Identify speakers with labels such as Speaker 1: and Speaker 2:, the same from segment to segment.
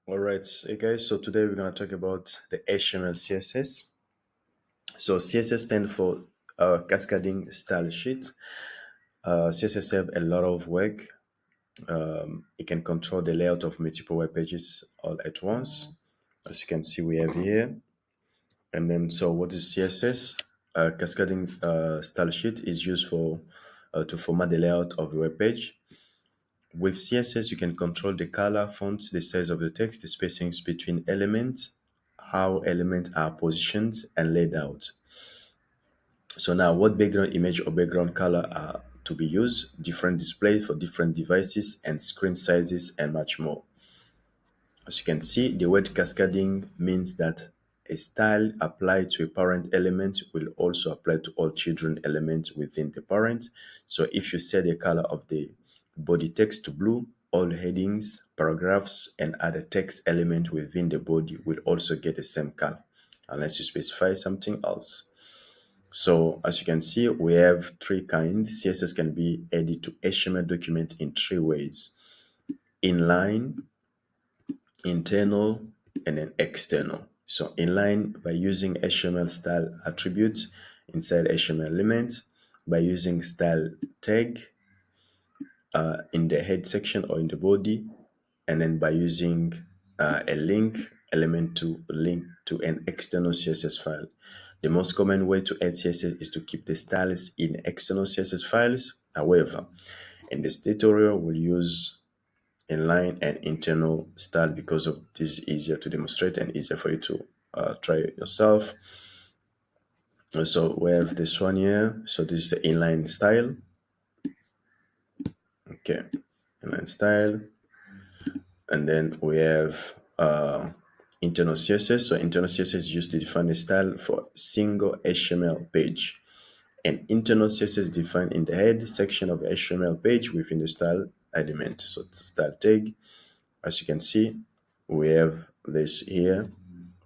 Speaker 1: All right, hey guys. So today we're gonna talk about the HTML CSS. So CSS stands for Cascading Style Sheet. CSS have a lot of work. It can control the layout of multiple web pages all at once, as you can see we have here. And then, so what is CSS? Cascading Style Sheet is used for to format the layout of a web page. With CSS, you can control the color, fonts, the size of the text, the spacings between elements, how elements are positioned and laid out. So now, what background image or background color are to be used, different display for different devices and screen sizes and much more. As you can see, the word cascading means that a style applied to a parent element will also apply to all children elements within the parent. So if you set the color of the body text to blue, all headings, paragraphs, and other text elements within the body will also get the same color, unless you specify something else. So as you can see, we have three kinds. CSS can be added to HTML document in three ways: inline, internal, and then external. So inline by using HTML style attributes inside HTML element, by using style tag in the head section or in the body, and then by using a link element to link to an external CSS file. The most common way to add CSS is to keep the styles in external CSS files. However, in this tutorial, we'll use inline and internal style because of this is easier to demonstrate and easier for you to try it yourself. So we have this one here. So this is the inline style. Okay, inline style. And then we have internal CSS. So internal CSS is used to define a style for a single HTML page. And internal CSS defined in the head section of the HTML page within the style element. So it's a style tag. As you can see, we have this here.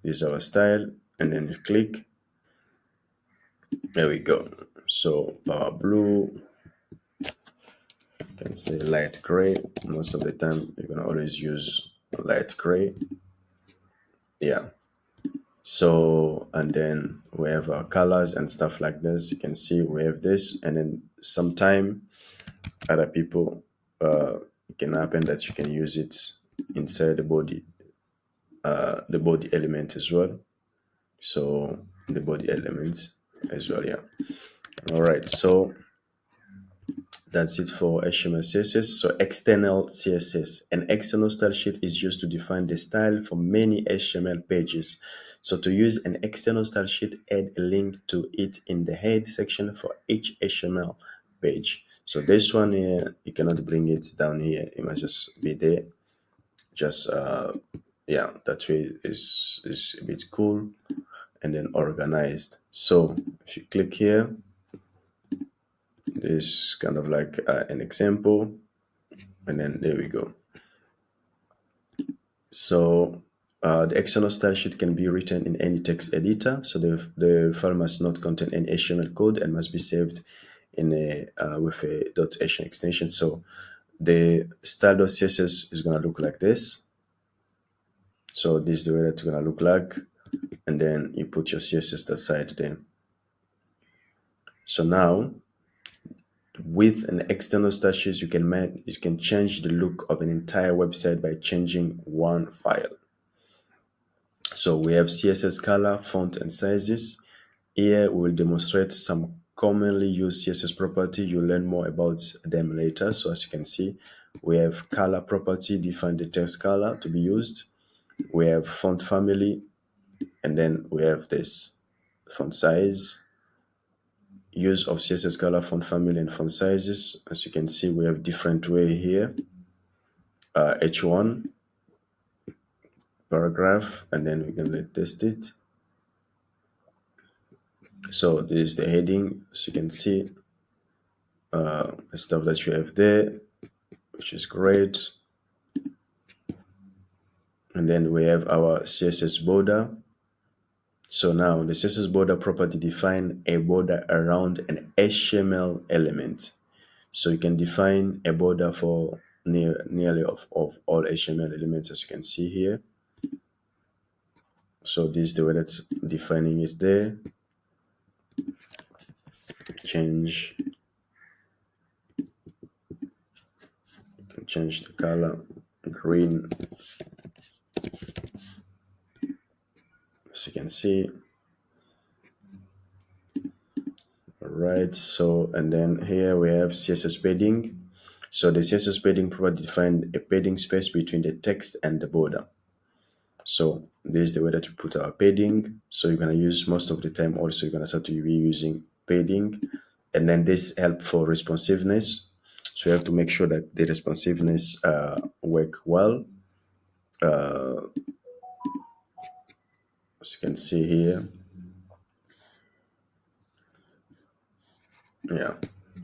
Speaker 1: This is our style. And then you click. There we go. So blue, you can say light gray. Most of the time, you're going to always use light gray. Yeah. So, and then we have our colors and stuff like this. You can see we have this, and then sometime other people, it can happen that you can use it inside the body element as well. So the body elements as well, yeah. All right, so that's it for HTML CSS. So external CSS. An external style sheet is used to define the style for many HTML pages. So to use an external style sheet, add a link to it in the head section for each HTML page. So this one here, you cannot bring it down here. It must just be there. Just yeah, that way is a bit cool and then organized. So if you click here, this kind of like an example, and then there we go. So the external style sheet can be written in any text editor. So the file must not contain any HTML code and must be saved in a with a .html extension. So the style.css is going to look like this. So this is the way that's going to look like, and then you put your CSS aside there. So now, with an external style sheet, you can change the look of an entire website by changing one file. So we have CSS color, font, and sizes. Here we will demonstrate some commonly used CSS property. You'll learn more about them later. So as you can see, we have color property, define the text color to be used. We have font family, and then we have this font size. Use of CSS color, font family, and font sizes. As you can see, we have different way here. H1 paragraph, and then we can test it. So this is the heading. As you can see, the stuff that you have there, which is great. And then we have our CSS border. So now the CSS border property define a border around an HTML element. So you can define a border for nearly of all HTML elements, as you can see here. So this is the way that's defining it there. Change, you can change the color, green, as you can see. All right, so and then here we have CSS padding. So the CSS padding provides define a padding space between the text and the border. So this is the way that we put our padding. So you're gonna use most of the time. Also, you're gonna start to be using padding, and then this help for responsiveness. So you have to make sure that the responsiveness work well. As you can see here, yeah.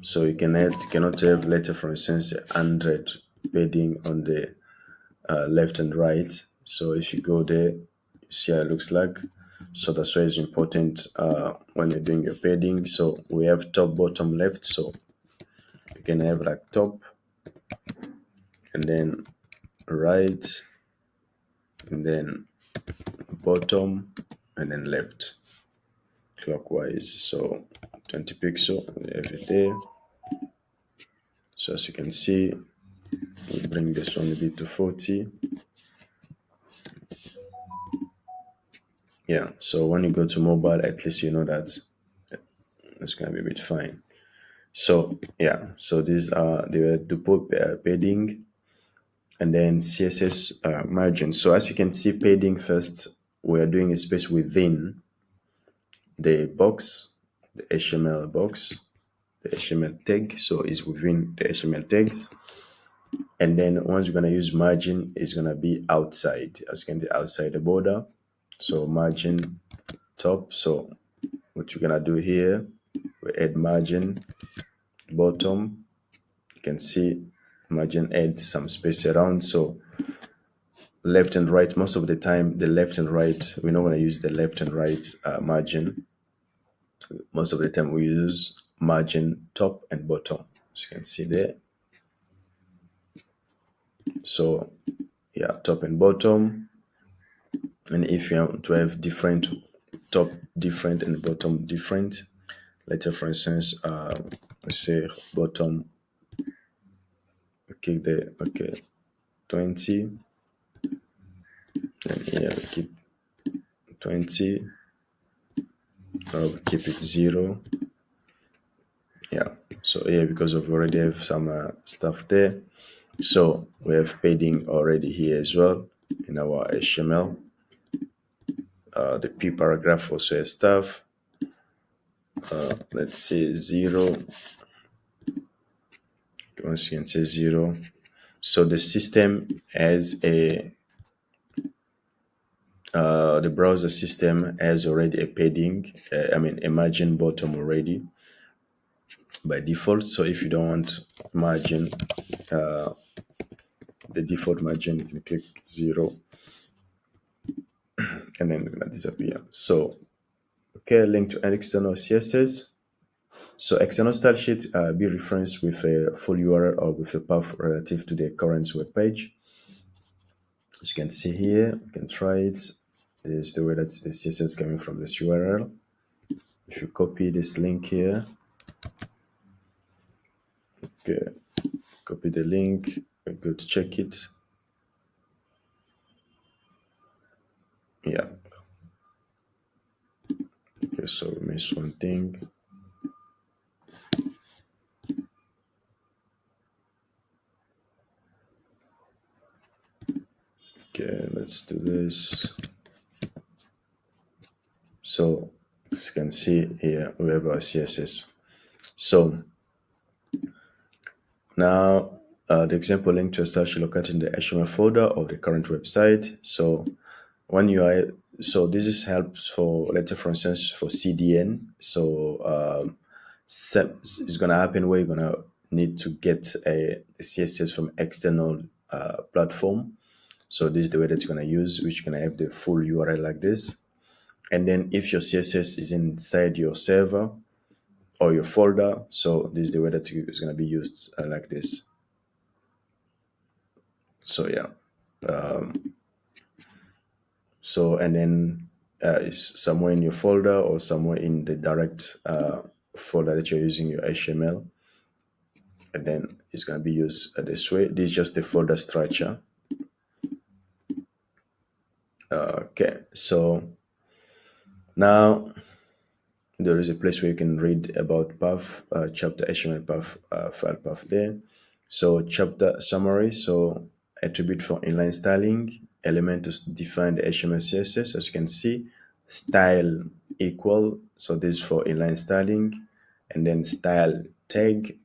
Speaker 1: So you cannot have, let's for instance, 100 padding on the left and right. So if you go there, you see how it looks like. So that's why it's important when you're doing your padding. So we have top, bottom, left. So you can have like top, and then right, and then bottom, and then left, clockwise. So 20 pixel, and have it there. So as you can see, we bring this one a bit to 40. Yeah, so when you go to mobile, at least you know that it's gonna be a bit fine. So yeah, so these are the padding, and then CSS margin. So as you can see, padding first, we are doing a space within the box, the HTML box, the HTML tag. So it's within the HTML tags. And then once you're gonna use margin, it's gonna be outside, as you can see, outside the border. So margin top. So what you're gonna do here, we add margin bottom. You can see margin add some space around. So left and right, most of the time the left and right, we're not going to use the left and right margin. Most of the time we use margin top and bottom, as you can see there. So yeah, top and bottom. And if you want to have different, top different and bottom different, let's say for instance let's say bottom, okay, there, okay, 20, and here we keep 20, or we keep it 0. Yeah, so here, because we already have some stuff there, so we have padding already here as well in our HTML. The P paragraph also has stuff. Let's say 0. Once you can say 0. So the system has the browser system has already a padding, a margin bottom already by default. So if you don't want margin, the default margin, you can click 0, and then it's gonna disappear. So okay, link to an external CSS. So external style sheet be referenced with a full URL or with a path relative to the current web page. As you can see here, you can try it. This is the way that the CSS coming from this URL. If you copy this link here, okay, copy the link, go to check it. Yeah. Okay, so we missed one thing. Okay, let's do this. So as you can see here, we have our CSS. So now the example link to a style sheet located in the HTML folder of the current website. So when you are, so this is helps for, let's say for instance, for CDN. So it's gonna happen where you're gonna need to get a CSS from external platform. So this is the way that you're gonna use, which you're gonna have the full URL like this. And then if your CSS is inside your server or your folder, so this is the way that it's gonna be used like this. So yeah. So and then it's somewhere in your folder or somewhere in the direct folder that you're using your HTML, and then it's going to be used this way. This is just the folder structure. Okay, so now there is a place where you can read about path, chapter HTML path, file path there. So chapter summary, so attribute for inline styling, element to define the HTML CSS, as you can see, style equal, so this is for inline styling, and then style tag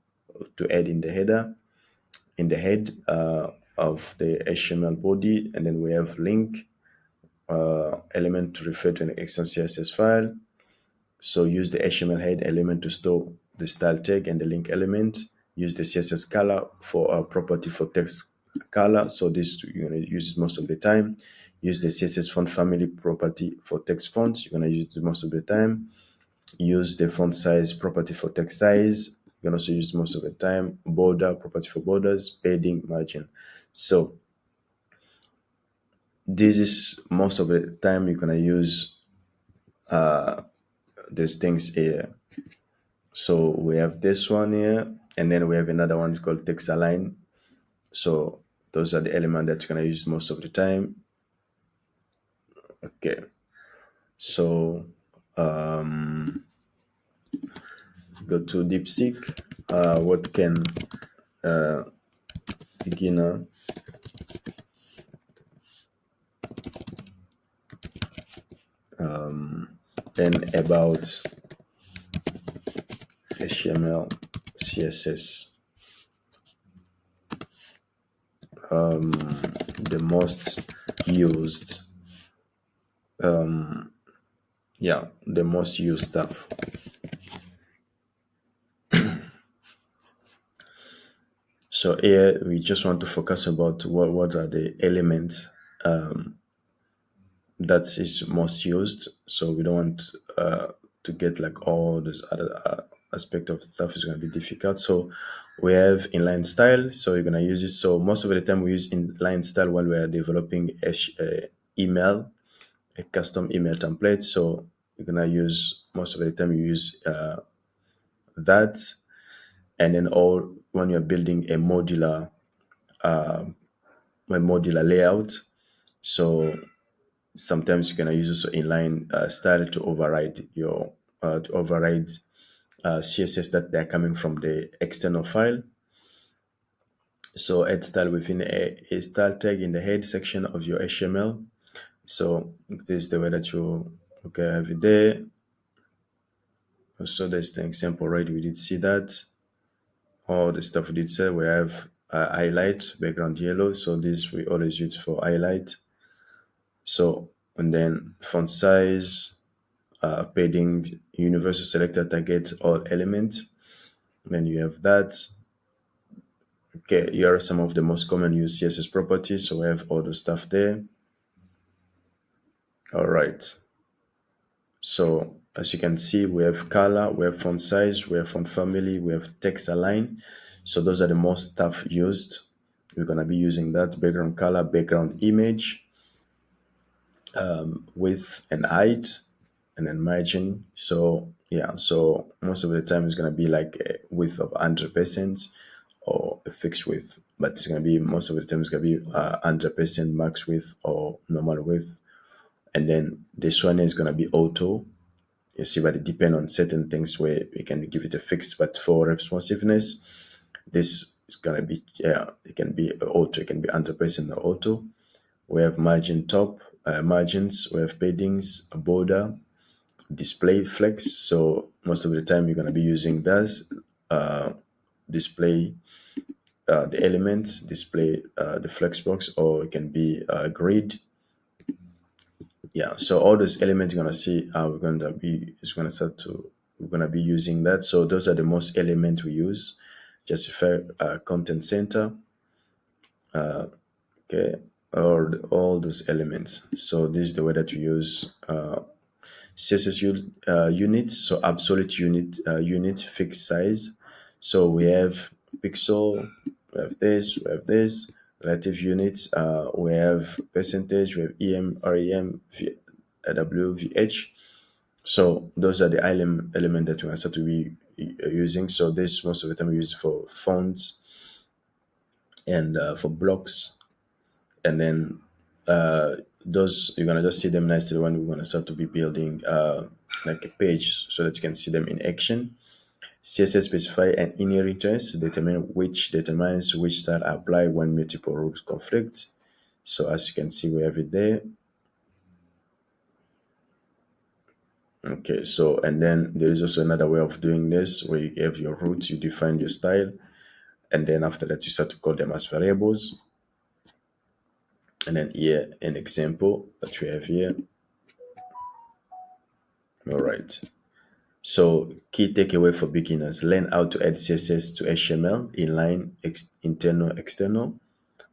Speaker 1: to add in the header, in the head of the HTML body, and then we have link element to refer to an external CSS file. So use the HTML head element to store the style tag and the link element. Use the CSS color for a property for text color. So this you're gonna use it most of the time. Use the CSS font family property for text fonts. You're gonna use it most of the time. Use the font size property for text size. You can also use most of the time. Border property for borders, padding, margin. So this is most of the time you're gonna use these things here. So we have this one here, and then we have another one called text align. So those are the elements that you're gonna use most of the time. Okay. So go to DeepSeek. What can beginner learn about HTML, CSS? The most used, the most used stuff. So here we just want to focus about what are the elements that is most used. So we don't want to get like all this other aspect of stuff is going to be difficult. So we have inline style. So you're going to use it. So most of the time we use inline style while we are developing email, a custom email template. So you're going to use most of the time you use that. And then all when you're building a modular layout. So sometimes you're gonna use also inline style to override your CSS that they're coming from the external file. So add style within a style tag in the head section of your HTML. So this is the way that you have it there. So there's the example, right? We did see that. All the stuff we did say, we have highlight, background yellow. So this we always use for highlight. So, and then font size, padding, universal selector target all elements. Then you have that. Okay, here are some of the most common used CSS properties. So we have all the stuff there. All right. So as you can see, we have color, we have font size, we have font family, we have text align. So those are the most stuff used. We're gonna be using that background color, background image, width and height, and then margin. So yeah, so most of the time it's gonna be like a width of 100% or a fixed width, but it's gonna be most of the time it's gonna be 100% max width or normal width, and then this one is gonna be auto. You see, but it depends on certain things where we can give it a fixed, but for responsiveness, this is gonna be it can be auto, it can be 100% auto. We have margin top, margins, we have paddings, a border, display flex. So most of the time you're going to be using this display the elements, display the flexbox, or it can be grid. Yeah, so all those elements you're going to see we're going to be we're going to be using that. So those are the most elements we use. Justify content center, okay, or all those elements. So this is the way that you use CSS units, so absolute unit fixed size. So we have pixel, we have this, relative units. We have percentage, we have EM, REM, VH. So those are the element that we're going to start to be using. So this most of the time we use for fonts and for blocks, and then those you're gonna just see them nicely when we're gonna start to be building like a page, so that you can see them in action. CSS specify an inheritance determines which style apply when multiple rules conflict. So as you can see, we have it there. Okay, so and then there is also another way of doing this where you have your root, you define your style, and then after that you start to call them as variables. And then here an example that we have here. All right. So key takeaway for beginners: learn how to add CSS to HTML, inline, internal, external,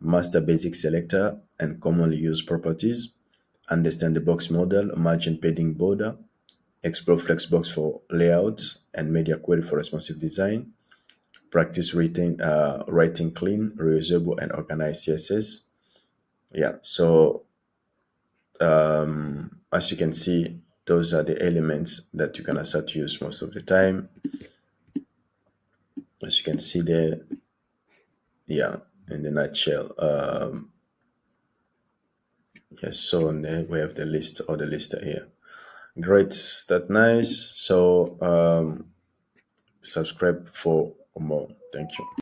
Speaker 1: master basic selector and commonly used properties, understand the box model, margin, padding, border, explore Flexbox for layout and media query for responsive design, practice writing clean, reusable, and organized CSS. Yeah, so as you can see, those are the elements that you're gonna start to use most of the time. As you can see there, yeah, in the nutshell. Yes, so on there we have the list or the list here. Great, that's nice. So subscribe for more. Thank you.